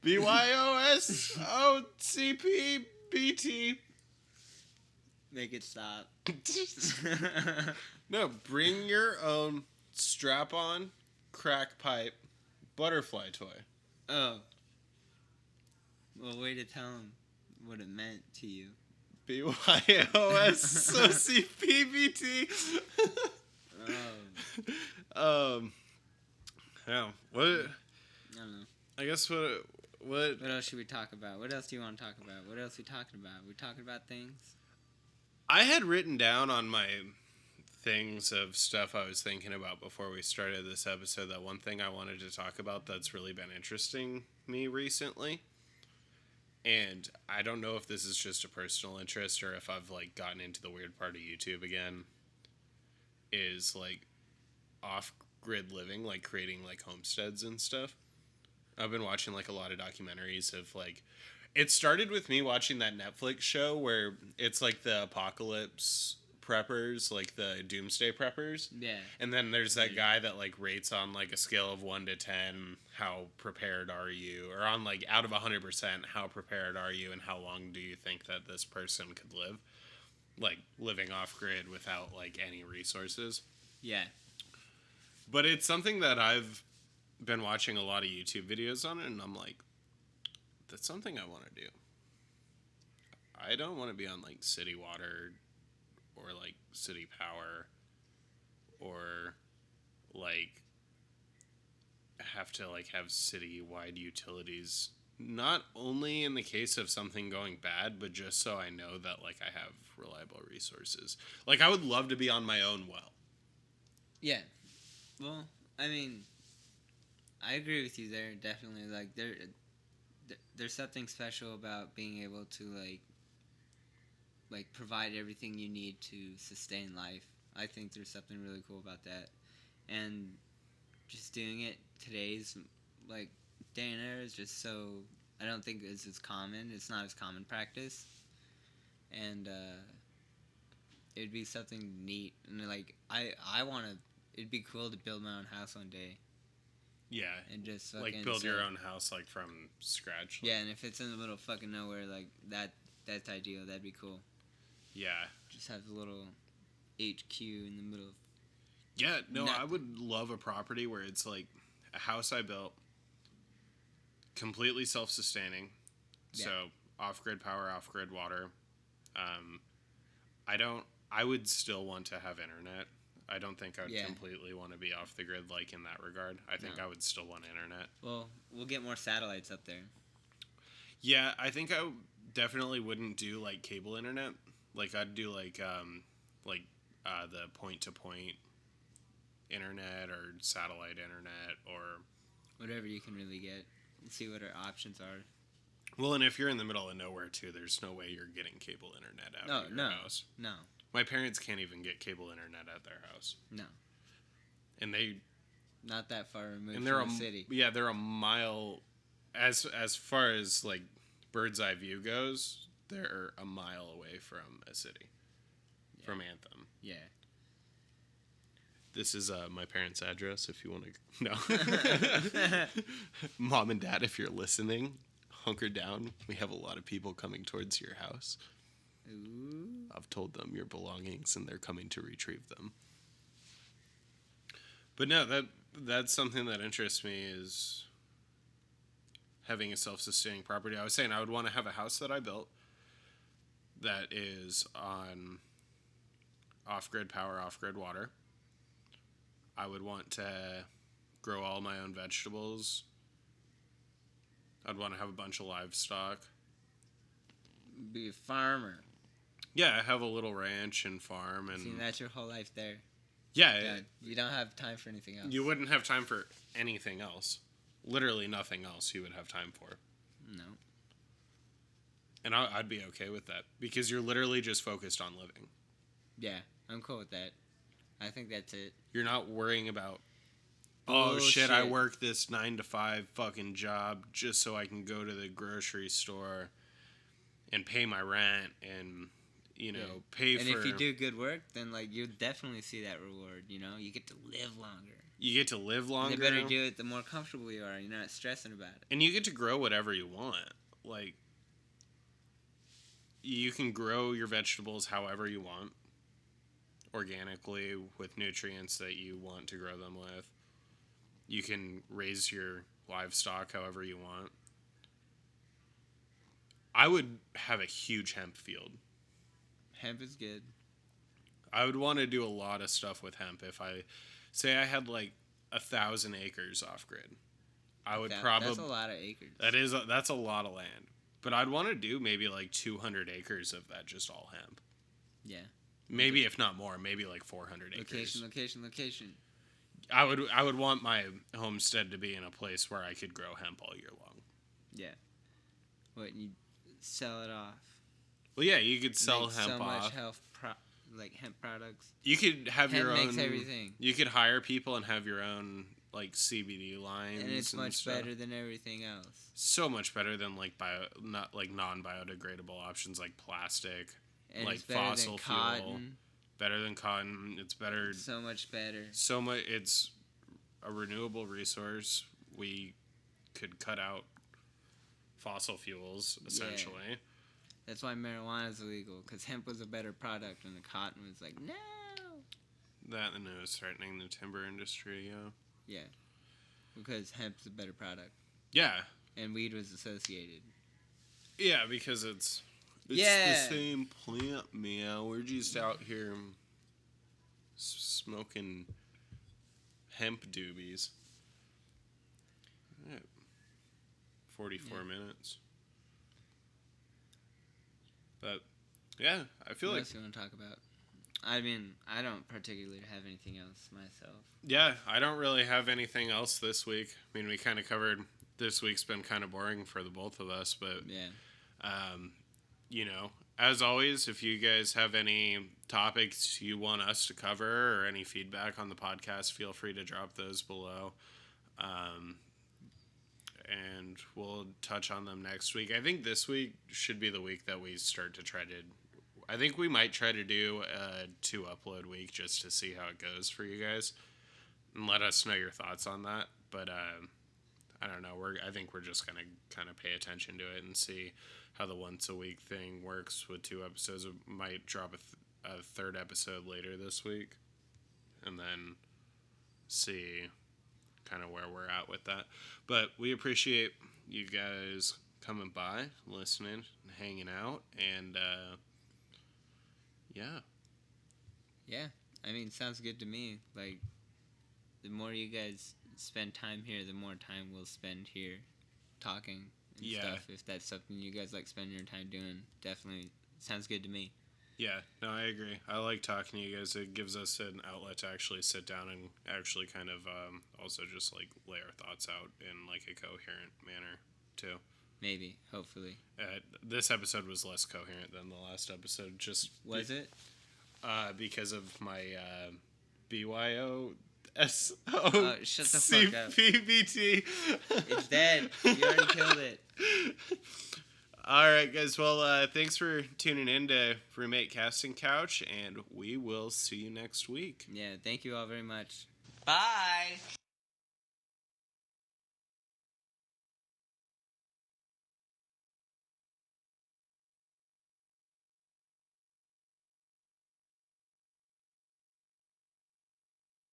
[SPEAKER 1] BYOSOCPBT.
[SPEAKER 3] Make it stop.
[SPEAKER 1] No, bring your own strap-on, crack pipe, butterfly toy.
[SPEAKER 3] Oh. Well, way to tell him what it meant to you.
[SPEAKER 1] BYOSOCPBT. Yeah. What?
[SPEAKER 3] I don't know.
[SPEAKER 1] I guess what?
[SPEAKER 3] What else should we talk about? What else do you want to talk about? What else are we talking about? We talking about things?
[SPEAKER 1] I had written down on my things of stuff I was thinking about before we started this episode that one thing I wanted to talk about that's really been interesting me recently. And I don't know if this is just a personal interest or if I've like gotten into the weird part of YouTube again. Is like off-grid living, like creating like homesteads and stuff. I've been watching like a lot of documentaries of like, it started with me watching that Netflix show where it's like the apocalypse preppers, like the doomsday preppers.
[SPEAKER 3] Yeah.
[SPEAKER 1] And then there's that guy that like rates on like a scale of 1 to 10, how prepared are you? Or on like out of 100%, how prepared are you and how long do you think that this person could live? Like living off grid without like any resources.
[SPEAKER 3] Yeah.
[SPEAKER 1] But it's something that I've been watching a lot of YouTube videos on, and I'm like, that's something I want to do. I don't want to be on like city water or like city power or like have to like have city-wide utilities, not only in the case of something going bad, but just so I know that like I have reliable resources. Like I would love to be on my own well.
[SPEAKER 3] Yeah. Well, I mean, I agree with you there, definitely. Like, there's something special about being able to, like provide everything you need to sustain life. I think there's something really cool about that. And just doing it today's, like, day and era is just so, I don't think it's as common. It's not as common practice. And, it'd be something neat. And, like, I want to, it'd be cool to build my own house one day.
[SPEAKER 1] Yeah.
[SPEAKER 3] And just
[SPEAKER 1] like build your own house like from scratch. Like,
[SPEAKER 3] yeah, and if it's in the middle of fucking nowhere, like that's ideal. That'd be cool.
[SPEAKER 1] Yeah.
[SPEAKER 3] Just have a little HQ in the middle of.
[SPEAKER 1] Yeah, no, I would love a property where it's like a house I built, completely self-sustaining.
[SPEAKER 3] Yeah.
[SPEAKER 1] So off-grid power, off-grid water. I would still want to have internet. I don't think I'd completely want to be off the grid like in that regard. I think I would still want internet.
[SPEAKER 3] Well, we'll get more satellites up there.
[SPEAKER 1] Yeah, I think I definitely wouldn't do like cable internet. Like I'd do like the point-to-point internet or satellite internet or
[SPEAKER 3] whatever you can really get. See what our options are.
[SPEAKER 1] Well, and if you're in the middle of nowhere too, there's no way you're getting cable internet out of your house.
[SPEAKER 3] No.
[SPEAKER 1] My parents can't even get cable internet at their house.
[SPEAKER 3] No.
[SPEAKER 1] And they
[SPEAKER 3] not that far removed
[SPEAKER 1] and they're
[SPEAKER 3] from the city.
[SPEAKER 1] Yeah, they're a mile as far as like bird's eye view goes, they're a mile away from a city. Yeah. From Anthem.
[SPEAKER 3] Yeah.
[SPEAKER 1] This is my parents' address if you want to no. Mom and Dad, if you're listening, hunker down. We have a lot of people coming towards your house.
[SPEAKER 3] Ooh.
[SPEAKER 1] I've told them your belongings and they're coming to retrieve them. But no, that's something that interests me is having a self-sustaining property. I was saying I would want to have a house that I built that is on off-grid power, off-grid water. I would want to grow all my own vegetables. I'd want to have a bunch of livestock.
[SPEAKER 3] Be a farmer.
[SPEAKER 1] Yeah, have a little ranch and farm. And
[SPEAKER 3] See, that's your whole life there.
[SPEAKER 1] yeah,
[SPEAKER 3] you don't have time for anything else.
[SPEAKER 1] you wouldn't have time for anything else. Literally nothing else you would have time for.
[SPEAKER 3] No.
[SPEAKER 1] And I'd be okay with that because you're literally just focused on living.
[SPEAKER 3] Yeah, I'm cool with that. I think that's it.
[SPEAKER 1] You're not worrying about, oh shit, I work this 9 to 5 fucking job just so I can go to the grocery store and pay my rent and, pay for...
[SPEAKER 3] And if you do good work, then, you'll definitely see that reward, You get to live longer.
[SPEAKER 1] You get to live longer.
[SPEAKER 3] And the better you do it, the more comfortable you are. You're not stressing about it.
[SPEAKER 1] And you get to grow whatever you want. You can grow your vegetables however you want. Organically, with nutrients that you want to grow them with. You can raise your livestock however you want. I would have a huge hemp field.
[SPEAKER 3] Hemp is good.
[SPEAKER 1] I would want to do a lot of stuff with hemp. If I say I had 1,000 acres off grid, I would probably...
[SPEAKER 3] That's a lot of acres.
[SPEAKER 1] That's a lot of land. But I'd want to do maybe 200 acres of that, just all hemp.
[SPEAKER 3] Yeah.
[SPEAKER 1] Maybe if not more, maybe 400 acres.
[SPEAKER 3] Location.
[SPEAKER 1] I would want my homestead to be in a place where I could grow hemp all year long.
[SPEAKER 3] Yeah. What, you sell it off?
[SPEAKER 1] Well, yeah, you could sell hemp
[SPEAKER 3] so
[SPEAKER 1] off.
[SPEAKER 3] Much hemp products.
[SPEAKER 1] You could have
[SPEAKER 3] hemp
[SPEAKER 1] your own.
[SPEAKER 3] Makes everything.
[SPEAKER 1] You could hire people and have your own CBD lines.
[SPEAKER 3] And it's much better than everything else.
[SPEAKER 1] So much better than non-biodegradable options like plastic,
[SPEAKER 3] and it's
[SPEAKER 1] fossil fuel.
[SPEAKER 3] Cotton.
[SPEAKER 1] Better than cotton. It's better.
[SPEAKER 3] So much better.
[SPEAKER 1] So much. It's a renewable resource. We could cut out fossil fuels essentially.
[SPEAKER 3] Yeah. That's why marijuana is illegal, because hemp was a better product, and the cotton was no.
[SPEAKER 1] That and it was threatening the timber industry.
[SPEAKER 3] Yeah, because hemp's a better product.
[SPEAKER 1] Yeah.
[SPEAKER 3] And weed was associated.
[SPEAKER 1] Yeah, because it's the same plant, man. We're just out here smoking hemp doobies. 44 minutes. But, yeah, I feel
[SPEAKER 3] what else you want to talk about? I mean, I don't particularly have anything else myself.
[SPEAKER 1] Yeah, I don't really have anything else this week. I mean, we kind of covered... This week's been kind of boring for the both of us, but...
[SPEAKER 3] Yeah.
[SPEAKER 1] As always, if you guys have any topics you want us to cover or any feedback on the podcast, feel free to drop those below. And we'll touch on them next week. I think this week should be the week that we start to try to... I think we might try to do a 2-upload week just to see how it goes for you guys. And let us know your thoughts on that. But I don't know. I think we're just going to kind of pay attention to it and see how the once-a-week thing works with 2 episodes. We might drop a third episode later this week. And then see... kind of where we're at with that. But we appreciate you guys coming by, listening, hanging out, and
[SPEAKER 3] yeah, I mean, sounds good to me. The more you guys spend time here, the more time we'll spend here talking and stuff. If that's something you guys like spending your time doing, definitely sounds good to me.
[SPEAKER 1] Yeah, no, I agree. I like talking to you guys. It gives us an outlet to actually sit down and actually kind of also just lay our thoughts out in a coherent manner too.
[SPEAKER 3] Maybe, hopefully.
[SPEAKER 1] This episode was less coherent than the last episode.
[SPEAKER 3] Was it?
[SPEAKER 1] Because of my BYO
[SPEAKER 3] shut the fuck up.
[SPEAKER 1] CPBT.
[SPEAKER 3] It's dead. You already killed it.
[SPEAKER 1] All right, guys. Well, thanks for tuning in to Roommate Casting Couch, and we will see you next week.
[SPEAKER 3] Yeah, thank you all very much.
[SPEAKER 2] Bye.